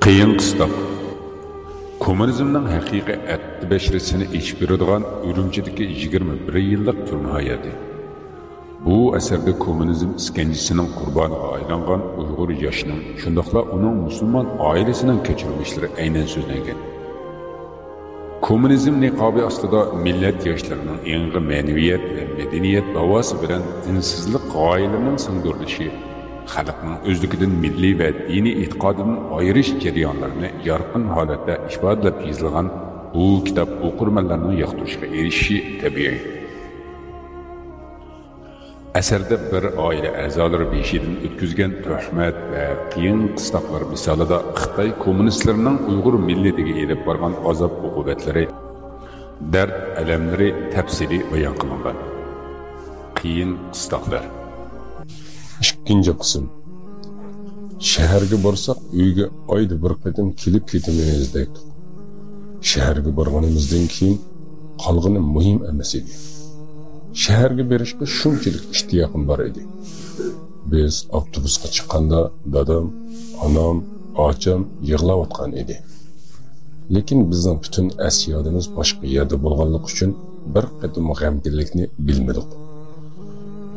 Qiyin qistab. Kommunizmning haqiqiy atti bashrasini ichib beradigan Urumchidagi 21 yillik turma hayoti. Bu asarda kommunizm iskanjisining qurboniga aylangan Uyg'ur yoshining, shundaqla uning musulmon oilasining kechirmishlari aynan so'zlangan. Kommunizm niqobi ostida millat yoshlarining yangi ma'naviyat va madaniyat davosi bilan dinsizlik g'oyalarining singdirilishi, xalqning o'zligidan milliy va diniy e'tiqodidan ayirish jarayonlarini yorqin holatda ifodalab yozilgan bu kitob o'qirmanlarning yoqtirishiga erishishi tabiiy. Asarda bir oila a'zolari beshidan o'tkazgan tuhmat va qiyin qistablar misolida Xitoy kommunistlarining Uyg'ur millatiga elib borgan azob uqubatlari, dard alamlari tafsili bayon qilingan. Qiyin qistablar. İkinci kısım. Şehirge borsak uyga ayda bir qatim kelib ketimimiz deydik. Şehirge borganimizdan keyin qolgani muhim emas edi. Şehirge berishga shunchalik ishtiyoqim bor edi. Biz avtobusga chiqqanda dadam, onam, ocham yig'layotgan edi. Lekin bizning butun asyodimiz boshqa yerda bo'lganligi uchun bir qatim g'amginlikni bilmadik.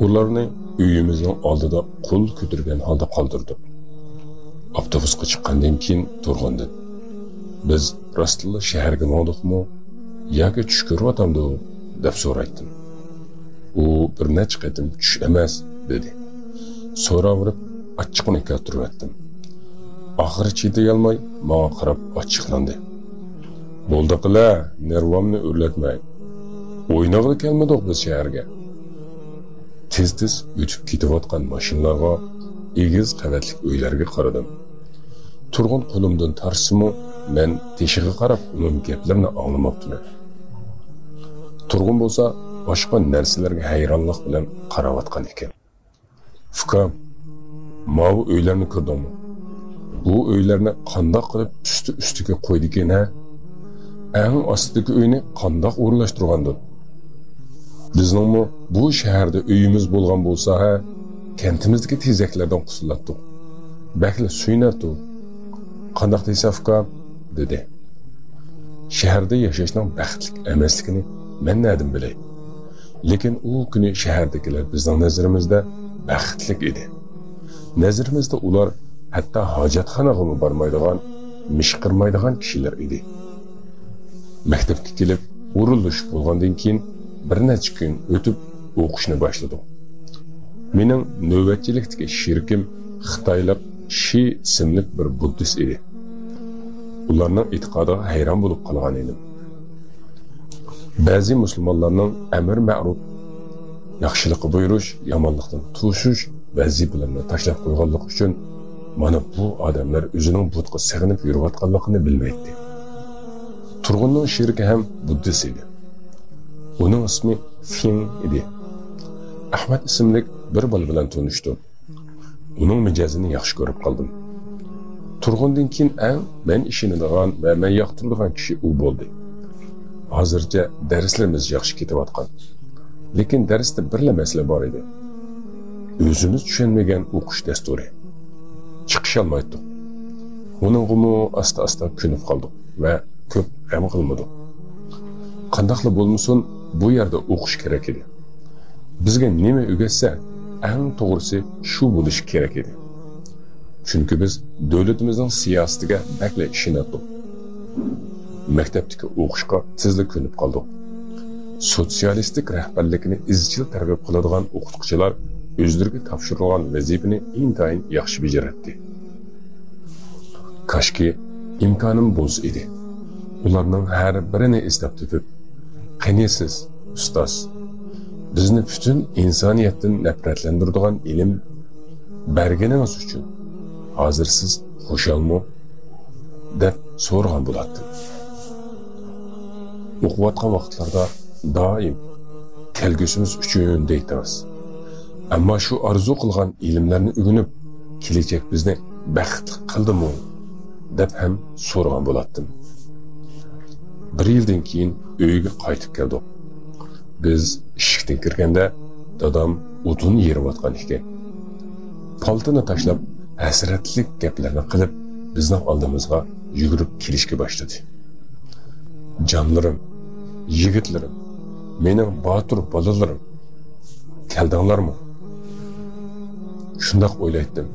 Ularni uyimizning oldida qo'l ko'targan holda qoldirdik. Avtobusga chiqqandan keyin turg'andim. Biz rostla shaharga mo'dikmi yoki tush ko'ryotamdi deb so'raydim. U bir necha qatim tush emas dedi. So'raverib ochiqni keltirib. Oxiri chiday olmay menga qarab ochiqlandi. Bo'ldi-qila, nervamni o'rlatmay. O'ynaga kelmadik biz shaharga. Tez-tez o'tib ketayotgan mashinalarga, egiz qavatlik uylarga qaradim. Turg'un qo'limdan tarsimi, men teshig'iga qarab uning gaplarini anglamabdiman. Turg'un bo'lsa, boshqa narsalarga hayronlik bilan qarayotgan ekan. Fukam, "Mavi uylarni ko'rdingmi? Bu uylarni qandoq qilib usti-ustiga qo'ydi ekan, ha? Eng ostidagi uyni qandoq o'rlashtirgandi? Bizningmi bu shaharda uyimiz bo'lgan bo'lsa, ha, kentimizdagi tezaklardan qusulatdik. Bakla suynatdik. Qandoq deysan Fukam?" dedi. Shaharda yashashning baxtli emasligini men nima bilay. Lekin u kuni shahardagilar bizning nazarimizda baxtli edi. Nazarimizda ular hatto hojatxonaga bormaydigan, mishqirmaydigan kishilar edi. Maktabga kelib, urilish bo'lgandan keyin bir necha kun o'tib o'qishni boshladim. Mening navbatchilikdagi sherikim Xitoylik Shi ismli bir buddist edi. Ularning e'tiqodiga hayron bo'lib qolgan edim. Ba'zi musulmonlarning amr ma'ruf, yaxshilikqa buyurish, yomonlikdan tutishish vazifalarini tashlab qo'yganlik uchun mana bu odamlar o'zining butga sig'inib yurayotganligini bilmaydi. Turg'unning sheriki ham buddist edi. Uning ismi Fin edi. Ahmad ismli bir bola bilan tanishdim. Uning mijozini yaxshi ko'rib qoldim. Turg'undan keyin men ishonadigan va men yoqtiradigan kishi u bo'ldi. Hozircha darslarimiz yaxshi ketayotgan. Lekin darsda birla masala bor edi. O'zimiz tushunmagan o'qish dasturi. Chiqish olmaydik. Uningmi asta-asta ko'nib qoldik va ko'p g'am qilmadik. Qandaqla bo'lmasin, bu yerda o'qish kerak edi. Bizga nima o'rgatsa, eng to'g'risi shu bo'lishi kerak edi. Chunki biz davlatimizning siyosatiga bakla ishonatdik. Maktabdagi o'qishga tezda ko'nib qoldik. Sotsialistik rahbarlikni izchil targ'ib qiladigan o'qituvchilar o'zlariga topshirilgan vazifani intayin yaxshi bajaradi. Kashki imkonim bo'lsa edi. Ularning har birini istab topib, "Qaniysiz, ustoz? Bizni butun insoniyatdan nafratlantiradigan ilm berganingiz uchun hozir siz xushalmi?" deb so'ragan bo'lardim. O'qiyotgan vaqtlarda doim kelgusimiz uchun deytamiz. Ammo shu orzu qilgan ilmlarni o'rganib, kelajak bizni baxtli qildimi deb ham so'ragan bo'lardim. Bir yildan keyin uyga qaytib keldik. Biz eshikdan kirganda dadam o'tin yeriyotgan ekan. Paltini tashlab, hasratlik gaplarni qilib, bizning oldimizga yugurib kelishga boshladi. Jonlarim, yigitlarim, mening botir bolalarim, keldinglarmi? Shundoq o'ylaydim.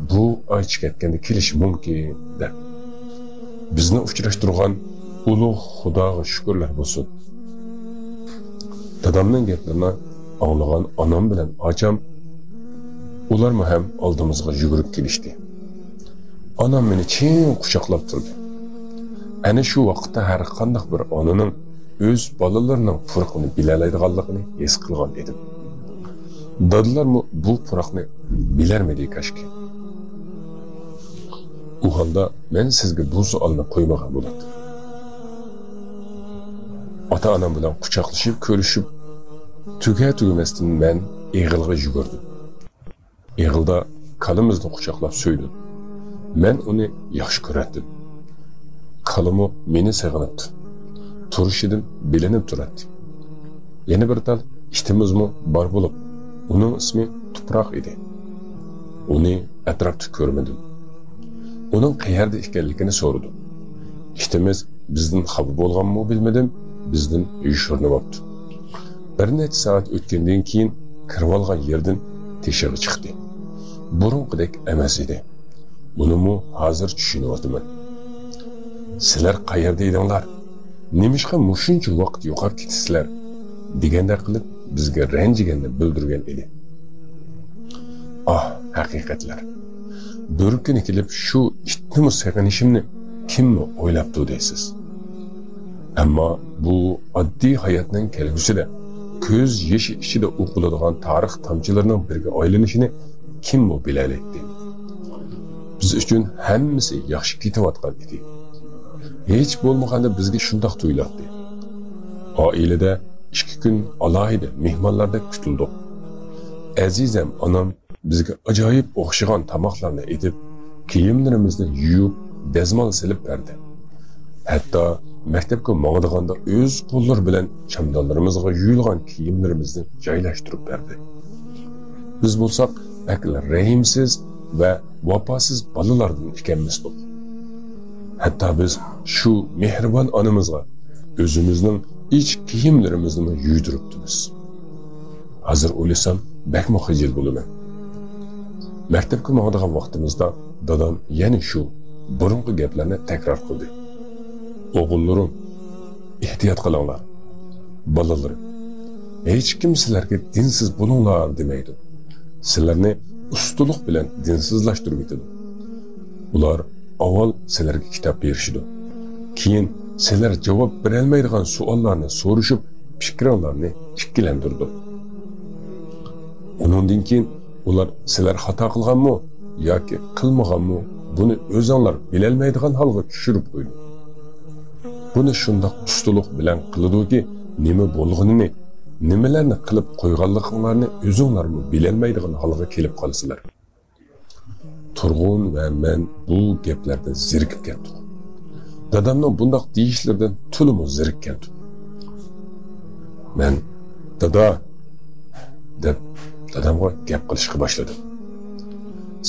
Bu aytib ketganda kelish mumkin deb. Bizni uchrashtirgan ulug' Xudoga shukrlar bo'lsin. Dadamning gaplarini anglagan onam bilan ocham ularmi ham oldimizga yugurib kelishdi. Onam meni chin quchoqlab turdi. Ana shu vaqtda har qanday bir onaning o'z bolalarining purqini bilalaydiganligini his qilgan edim. Dadalarmi bu puraqni bilarmidi kashki? U holda men sizga bu savolni qo'ymagan bo'lardim. Ota-onam bilan quchoqlashib, ko'rishib, tugamasdan men Egilga yugurdim. Egilda kalimizni quchoqlab so'ydim. Men uni yaxshi ko'rardim. Kalimi meni seg'inibdi. Turishidan bilinib turadi. Yana bir tal ishtimizmi bor bo'lib, uning ismi Tuproq edi. Uni atrofda ko'rmadim. Uning qayerda ekanligini so'radim. İştimiz bizden xabar bo'lganmi bilmadim, bizden uyushtirilibdi. Bir necha soat o'tgandan keyin kirib olgan yerdan teshig'i chiqdi. Burunqidek emas edi. Bunimi hozir tushunyapman. Sizlar qayerda edinglar? Nemishqa mushuncha vaqt yo'qolib ketisizlar? Deganda qilib bizga ranjiganda bildirgan edi. Ah, haqiqatlar. Bir kun kelib shu itni seg'inishimni kimmi o'ylabdi deysiz? Ammo bu oddiy hayotning kelgusida ko'z yeshi ichida o'qiladigan tarix tomchilarining birga aylanishini kimmi bilalaydi? Biz uchun hammasi yaxshi ketayotgan edi. Hech bo'lmaganda bizga shundoq tuyuladi. Oilada 2 kun alohida mehmonlarda kutildik. Azizam onam bizga ajoyib o'xshagan tamoqlarni edib, kiyimlarimizni yuvib, dazmol silib berdi. Hatto maktabga mangdiganda o'z qo'llari bilan chamdonlarimizga yuyilgan kiyimlarimizni joylashtirib berdi. Biz bo'lsak, aklar rahimsiz va vafosiz bolalardan ekanmiz. Hatto biz shu mehribon onamizga o'zimizning iç kiyimlerimizni yuydiribmiz. Hozir o'ylasam, bakmo xijil bo'laman. Maktabga boradigan vaqtimizda dadam yana shu burunqi gaplarni takror qildi. O'g'illarim, ehtiyot qilinglar. Bolalarim, hech kim sizlarga dinsiz bo'linglar demaydi. Sizlarni ustuliq bilan dinsizlashtirib etadi. Ular avval sizlarga kitob berishdi. Keyin sizlar javob berolmaydigan savollarni so'rashib, fikringizni ikkilantirdi. Undan keyin ular sizlar xato qilganmi yoki qilmaganmi buni o'zinglar bilolmaydigan holga tushirib qo'ydi. Buni shundoq ustuliq bilan qiladi-ki, nima bo'lganini, nimalarni qilib qo'yganliklarini o'zinglarmi bilolmaydigan holga kelib qolasizlar. Turg'un va men bu gaplarda zerikib ketdim. Dadamning bundoq deyishlardan to'limi zerikkandim. Men dada deb dadamga gap qilishga boshladim.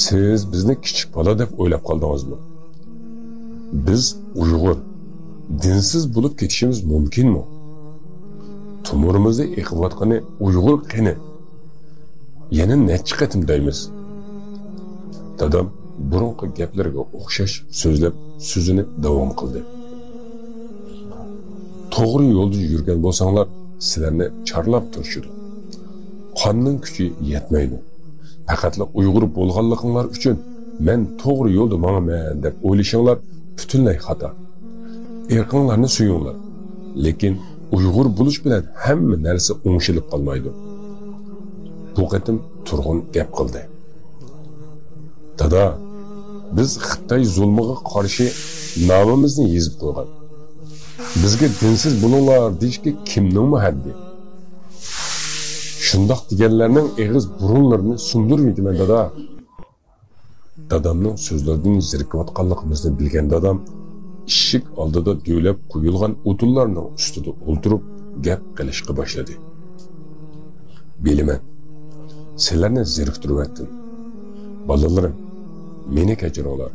Siz bizni kichik bola deb o'ylab qoldingizmi? Biz Uyg'ur, dinsiz bo'lib ketishimiz mumkinmi? Tumurimizni eqiyotgani Uyg'ur qani. Yana necha qatim deymiz? Dadam burunqi gaplarga o'xshash so'zlab so'zini davom qildi. To'g'ri yo'lda yurgan bo'lsanglar, sizlarni charlab turishdi. Qonning kuchi yetmaydi. Faqatla Uyg'ur bo'lganliginglar uchun men to'g'ri yo'lda boraman deb o'ylashinglar butunlay xato. Erqinglarni suyinglar. Lekin Uyg'ur bo'lish bilan hamma narsa o'ngshilib qolmaydi. Bu qatim turg'un gap qildi. Dada, biz Xitoy zulmiga qarshi nomimizni yezib qo'ygan. Bizga dinsiz bo'linglar deyishga kimning haddi? Shundoq deganlarning eg'iz burunlarini sundirmaydiman dada. Dadamning so'zlaridan zerikayotganligimizni bilgan dadam eshik oldida do'ylab qo'yilgan o'tinlarning ustida o'ltirib gap qilishga boshladi. Bilaman, sizlarni zeriktiryaptim. Bolalarim, meni kechiringlar.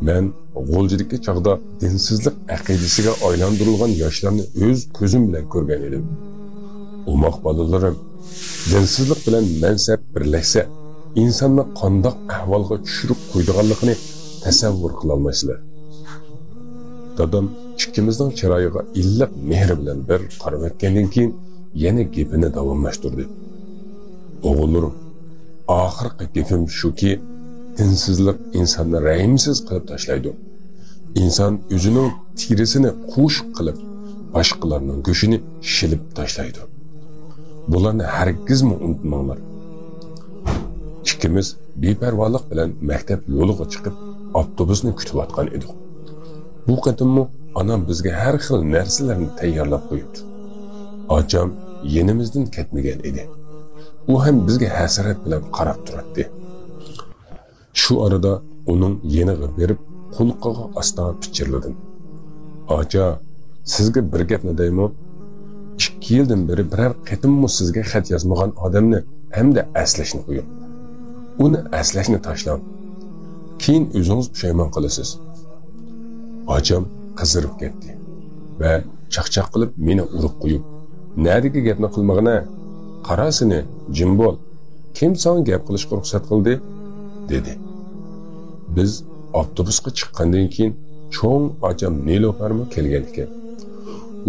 Men G'o'ljidagi chaqda dinsizlik aqidasiga aylantirilgan yoshlarni o'z ko'zim bilan ko'rgan edim. Umoq bolalarim, dinsizlik bilan mansab birlashsa, insonni qandoq ahvolga tushirib qo'ydiganligini tasavvur qila olmaysizlar. Dadam ikkimizning chiroyiga illiq mehr bilan bir qarab o'tgandan keyin yana gapini davomlashtirdi. O'g'illarim, oxirgi gapim shuki, dinsizlik insonni rahimsiz qilib tashlaydi. İnson o'zining terisini qo'shiq qilib, boshqalarning go'shini shilib tashlaydi. Bularni hargizmi unutmanglar. Ikkimiz beparvolik bilan maktab yo'liga chiqib, avtobusni kutib atgan edik. Bu qatimmi onam bizga har xil narsalarni tayyorlab qo'yibdi. Ocham yenimizdan ketmagan edi. U ham bizga hasrat bilan qarab turardi. Shu arada uning yeniga berib, qulqiga asta pichirladim. Ocha, sizga bir gapni deyman. 2 yildan beri biror qatimmi sizga xat yozmagan odamni hamda aslashni qo'ying. Uni aslashni tashlang. Keyin o'zingiz pushaymon qilasiz. Ocham qizirib ketdi va chaqchaq qilib meni urib qo'yib, "Nadiga gapni qilmag'ina? Qarasini, jim bo'l. Kim sen gap qilishga ruxsat qildi?" dedi. Biz avtobusga chiqqandan keyin cho'ng ocham Nilofarmi kelgan ekan.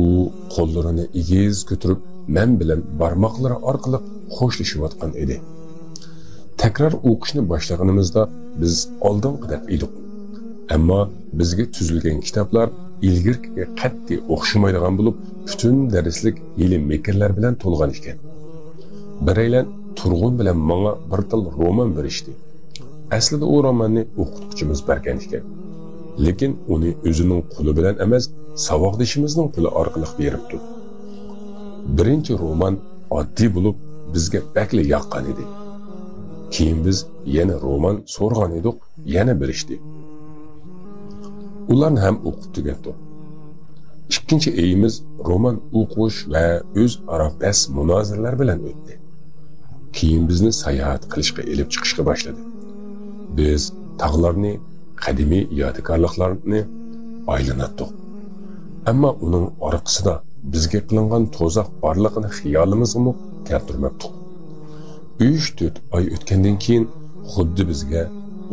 U qo'llarini egiz ko'tarib, men bilan barmoqlari orqali xo'shlashayotgan edi. Tekrar o'qishni boshlaganimizda biz oldinqidek edik. Ammo bizga tuzilgan kitoblar ilgirkiga qat'iy o'xshamaydigan bo'lib, butun darslik ilm mekrlar bilan to'lgan ekan. Biraylan Turg'un bilan menga bir til roman berishdi. Aslida u romanni o'qituvchimiz bergan ekan. Lekin uni o'zining qo'li bilan emas, saboqdishimizning qo'li orqali beribdi. Birinchi roman oddiy bo'lib, bizga bakli yoqqan edi. Keyin biz yana roman so'rgan edik, yana berishdi. Ularni ham o'qib tugatdi. Ikkinchi eyimiz roman o'qish va o'zaro bas munozaralar bilan o'tdi. Keyin bizni sayohat qilishga elib chiqishga boshladi. Biz tog'larni, qadimiy yodgorliklarni aylanatdik. Ammo uning orqasida bizga qilingan to'zoq borligini xiyolimizga keltirmabdik. 3-4 oy o'tgandan keyin xuddi bizga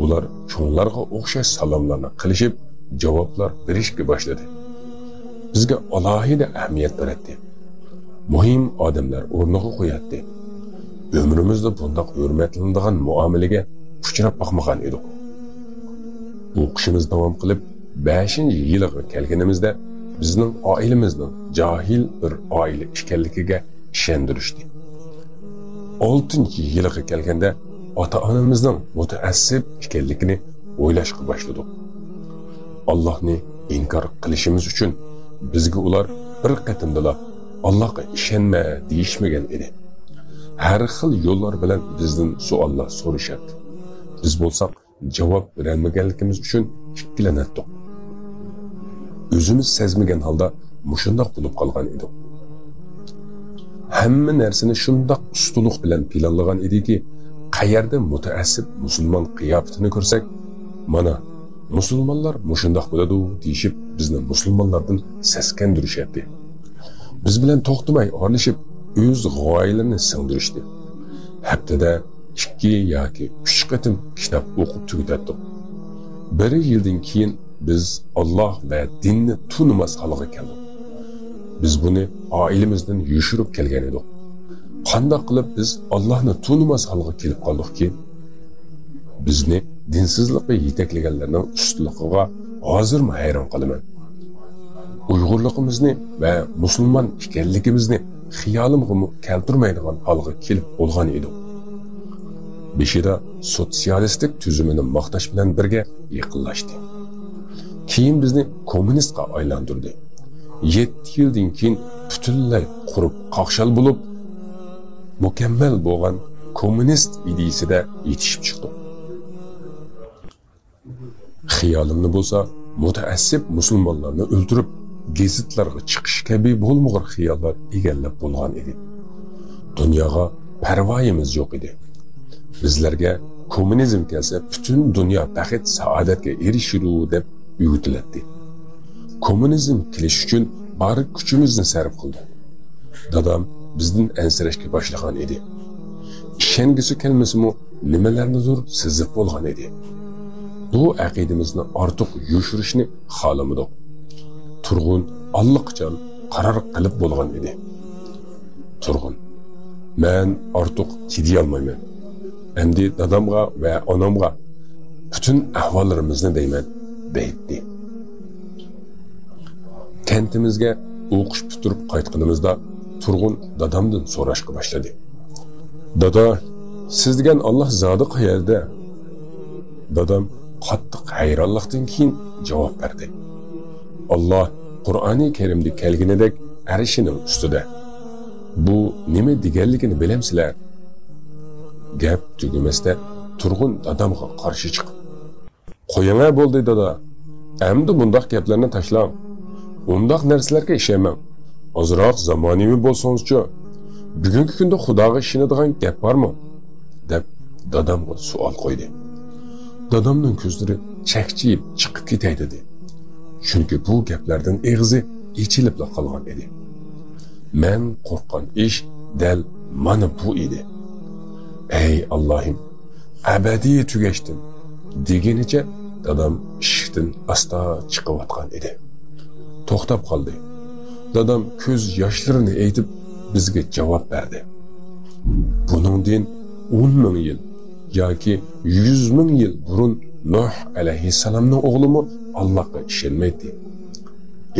ular cho'nglarga o'xshash salomlarni qilishib, javoblar berishga boshladi. Bizga alohida ahamiyat berdi. Muhim odamlar o'rniga qo'yadi. Ömrümüzde bundoq hurmatlanadigan muomalaga uchrab boqmagan edik. O'qishimiz davom qilib, 5-yilga kelganimizda bizning oilamizning jahil bir oila ekanligiga ishontirishdi. 6-yilga kelganda ota-onamizning mutaassib ekanligini o'ylashga boshladik. Allohni inkor qilishimiz uchun bizga ular bir qatimdala Allohga ishonma deyishmagan edi. Har xil yo'llar bilan bizdan savollar so'rashadi. Biz bo'lsak javob berolmaganligimiz uchun ikkilanatdik. O'zimiz sezmagan holda mushundoq bo'lib qolgan edik. Hamma narsani shundoq ustuliq bilan planlagan ediki, qayerda mutaassib musulmon qiyofatini ko'rsak, mana musulmonlar mushundoq bo'ladi deyishib, bizni musulmonlardan seskandirishadi. Biz bilan to'xtamay orlashib, o'z g'oyalarini singdirishdi. Haftada 2 yoki 3 qatim kitob o'qib tugatdik. 1 yildan keyin biz Alloh va dinni tunimas holga keldik. Biz buni oilamizdan yushirib kelgan edik. Qanday qilib biz Allohni tunimas holga kelib qoldikki, bizni dinsizlikqa yetaklaganlarning ustiligiga hozirmi hayron qolaman. Uyg'urligimizni va musulmon ekanligimizni xiyolimga keltirmaydigan holga kelib bo'lgan edi. Beshida sotsialistik tuzumini maqtash bilan birga yaqinlashdi. Keyin bizni kommunistga aylantirdi. 7 yildan keyin butunlay qurib qaqshal bo'lib, mukammal bo'lgan kommunist ideyasida yetishib chiqdi. Xiyolimni bo'lsa, mutaassib musulmonlarni o'ldirib, gazetlarga chiqish kabi bo'lmag'ur xiyollar egallab bo'lgan edi. Dunyoga parvoyimiz yo'q edi. Bizlarga kommunizm kelsa butun dunyo baxt saodatga erishadi deb uyg'otiladi. Kommunizm kelish uchun bari kuchimizni sarf qildi. Dadam bizdan ansirashga boshlagan edi. Ishongisi kelmasimi nimalarnidir sezib bo'lgan edi. Bu aqidamizni ortiq yoshirishni xohlamadik. Turg'un allaqachon qaror qilib bo'lgan edi. Turg'un: "Men ortiq chiday olmayman. Endi dadamga va onamga butun ahvollarimizni deyman" deydi. Kentimizga o'qish bitirib qaytganimizda Turg'un dadamdan so'rashga boshladi. "Dada, siz degan Alloh zoti qayerda?" Dadam qattiq hayronlikdan keyin javob berdi. "Alloh Qur'oni Karimda kelganidek arshining ustida. Bu nima deganligini bilamsizlar?" Gap tugamasda Turg'un dadamga qarshi chiqib: "Qo'yinglar bo'ldi dada. Endi bundaq gaplarni tashlang. Undaq narsalarga ishonmang. Ozroq zamonaviy bo'lsangiz-chi. Bugungi kunda Xudoga ishonadigan gap bormi?" deb dadamga savol qo'ydi. Dadamning ko'zlari chaqchiyib chiqib ketay dedi. Chunki bu gaplardan og'zi echilib qolgan edi. Men qo'rqqan ish dal mana bu edi. "Ey Allohim, abadiy tugashdim" deganicha dadam eshikdan asta chiqayotgan edi. To'xtab qoldi. Dadam ko'z yoshlarini aytib bizga javob berdi. Buningdan 10 ming yil yoki 100 ming yil burun Nuh alayhissalomning o'g'limi Allohga ishonmaydi.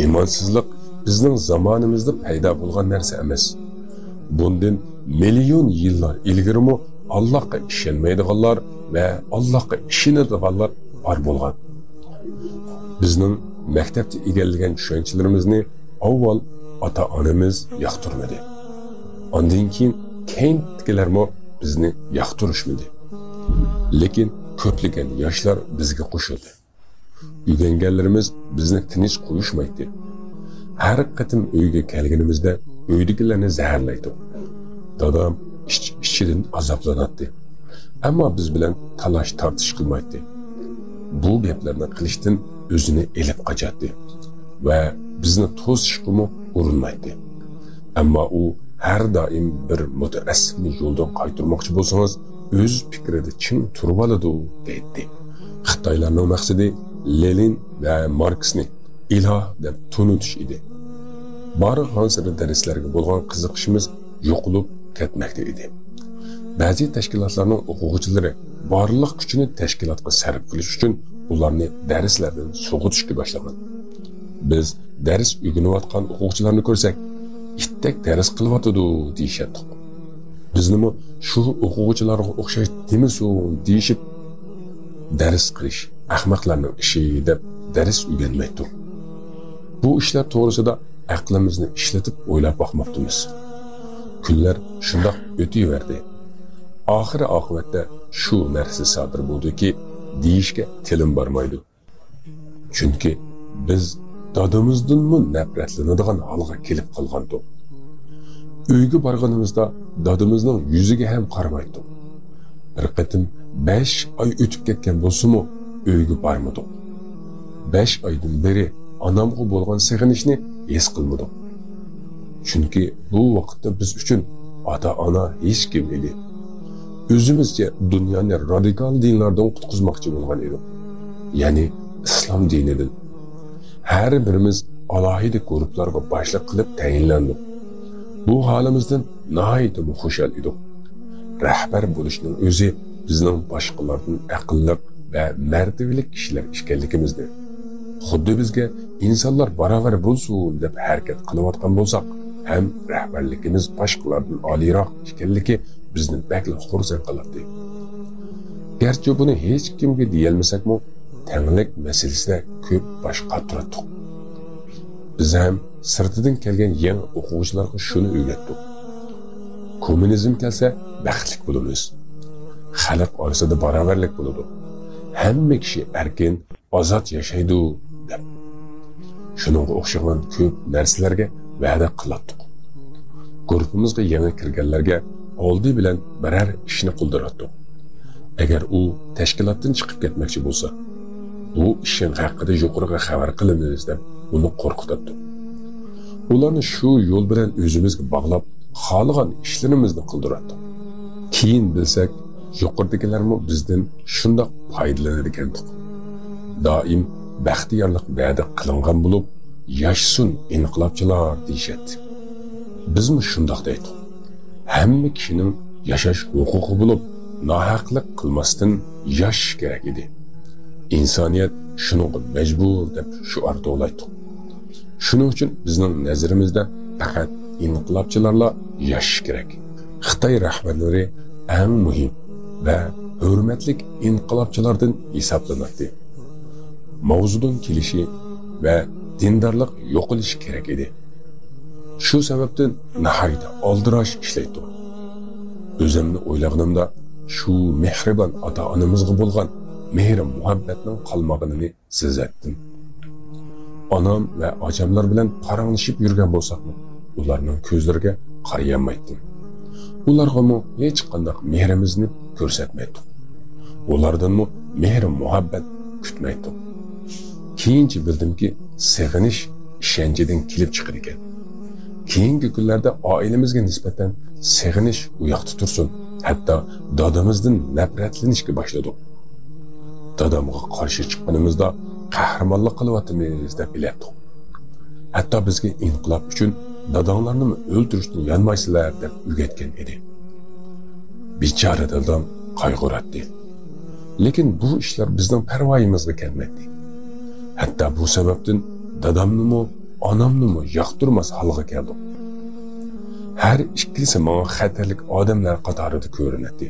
Imonsizlik bizning zamonimizda paydo bo'lgan narsa emas. Bundan million yillar ilgarimi Allohga ishonmaydiganlar va Allohga ishonadiganlar bor bo'lgan. Bizning maktabda egallagan tushunchalarimizni avval ota-onamiz yoqtirmadi. Ondan keyin keyingilarmi bizni yoqtirishmadi. Lekin ko'plagan yoshlar bizga qo'shildi. Uylanganlarimiz bizni tinch qo'yishmaydi. Har qatim uyga kelganimizda uydagilarni zaharlaydi. Dadam ichidan azoblanadi. Ammo biz bilan talash tortish qilmaydi. Bu gaplarni qilishdan o'zini elib qochadi va bizni to'sishga urinmaydi. Ammo u har doim bir mutaassibni yo'ldan qaytarmoqchi bo'lsangiz, o'z fikrida chin turib oladi deydi. Xitoylarning maqsadi Lenin va Marksni iloh deb tunutish edi. Barg'an sari darslarga bo'lgan qiziqishimiz yo'qolib ketmoqda edi. Ba'zi tashkilotlarning o'quvchilari barliq kuchini tashkilotga sarf qilish uchun ularni darslardan sug'utishga boshlagan. Biz dars o'rganayotgan o'quvchilarni ko'rsak, itdek dars qilyotidi deyishadi. Biznimi shu o'quvchilarga o'xshash demisu deyishib, dars qilish ahmoqlarning ishi deb dars o'rganmaydi. Bu ishlar to'g'risida aqlimizni ishlatib o'ylab boqmoqdamiz. Kunlar shundoq o'taverdi. Oxiri oqibatda shu narsa sodir bo'ldiki, deyishga tilim bormaydi. Chunki biz dadamizdanmi nafratlanadigan holga kelib qolgandik. Uyga borganimizda dadamizning yuziga ham qaramaydi. Bir qatim 5 oy o'tib ketgan bo'lsa-mu, uyga bormadik. 5 oydan beri onamga bo'lgan sig'inishni his qilmadik. Chunki bu vaqtda biz uchun ota-ona hech kim edi. O'zimizcha dunyoni radikal dinlardan qutqizmoqchi bo'lgan edik. Ya'ni islom dinidan. Har birimiz alohida guruhlarga boshliq qilib tayinlandik. Bu holimizdan nihoyat xushal edik. Rahbar bo'lishning o'zi bizning boshqalardan aqlli va martabali kishilar ekanligimizni. Xuddi bizga insonlar barobar bo'lsin deb harakat qilayotgan bo'lsak, ham rahbarligimiz boshqalardan oliyroq ekanligi bizni bakla xursand qiladi. Garchi buni hech kimga deyolmasakmi, tanglik masalasida ko'p bosh qotirdik. Biz ham sirtidan kelgan yangi o'quvchilarga shuni o'rgatdik. Kommunizm kelsa baxtli bo'lamiz. Xalq orasida barobarlik bo'ladi. Hamma kishi erkin, ozod yashaydi deb. Shuningga o'xshagan ko'p narsalarga va'da qildik. Guruhimizga yangi kirganlarga oldi bilan biror ishni qildirdik. Agar u tashkilotdan chiqib ketmoqchi bo'lsa, bu ishning haqida yuqoriga xabar qilamiz deb uni qo'rqitadi. Ularni shu yo'l bilan o'zimizga bog'lab, xohlagan ishlarimizni qildiradi. Keyin bilsak, yuqoridagilarmi bizdan shundoq foydalanadi ekandik. Doim baxtiyorlik va'da qilingan bo'lib, yashsun inqilobchilar deyishadi. Bizmi shundoq deydik. Hamma kishining yashash huquqi bo'lib, nohaqlik qilmasdan yashash kerak edi. İnsaniyat shunga majbur deb shuarda o'ylaydi. Shuning uchun bizning nazarimizda faqat inqilobchilarla yashash kerak. Xitoy rahbarlari eng muhim va hurmatli inqilobchilardan hisoblanadi. Mavzudan kelishi va dindorlik yo'qolishi kerak edi. Shu sababdan nihoyatda oldirash ishlaydi. O'zimni o'ylaganimda shu mehribon ota-onamizga bo'lgan mehr muhabbatning qolmaganini sezatdim. Onam va acamlar bilan qaranglashib yurgan bo'lsaqmi, ularning ko'zlariga qarayolmaydim. Ularga hech qanday mehrimizni ko'rsatmaydik. Ulardanmi mehr muhabbat kutmaydik. Keyinchi bildimki, seg'inish ishonchidan kelib chiqar ekan. Keyingi kunlarda oilamizga nisbatan seg'inish u yoqda tursin, hatto dadamizdan nafratlanishga boshladik. Dadamga qarshi chiqqanimizda qahramonlik qilyapmiz deb bilardik. Hatto bizga inqilob uchun dadanglarni o'ldirishni yanmaysizlar deb o'rgatgan edi. Bechora dadam qayg'uradi. Lekin bu ishlar bizning parvoyimizga kelmaydi. Hatto bu sababdan dadamni onamni yoqtirmas holga keldik. Har ikkisi menga xatarlik odamlar qatorida ko'rinadi.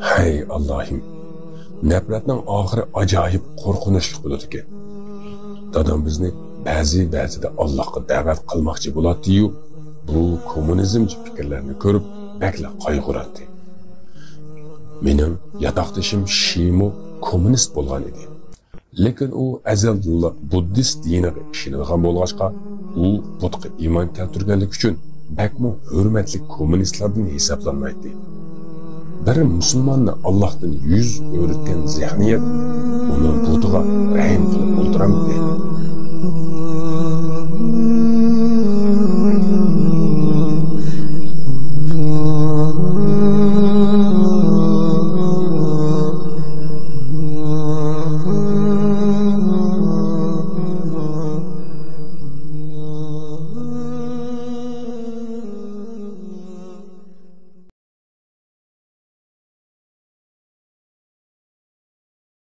Hay Allohim, nafratning oxiri ajoyib qo'rqinchli bo'ladi ekan. Dadam bizni ba'zida Allohga da'vat qilmoqchi bo'ladi-yu, bu kommunizmchi fikrlarni ko'rib bakla qayg'uradi. Mening yotoqdashim Shimo kommunist bo'lgan edi. Lekin u azaldan buddist diniga ishonadigan bo'lg'achqa, u butga iymon keltirganlik uchun bakmo hurmatli kommunistlardan hisoblanmaydi. Bir musulmonni Allohdan yuz o'rtgan zehniyat uni butga rahim qilib o'ldiramdi.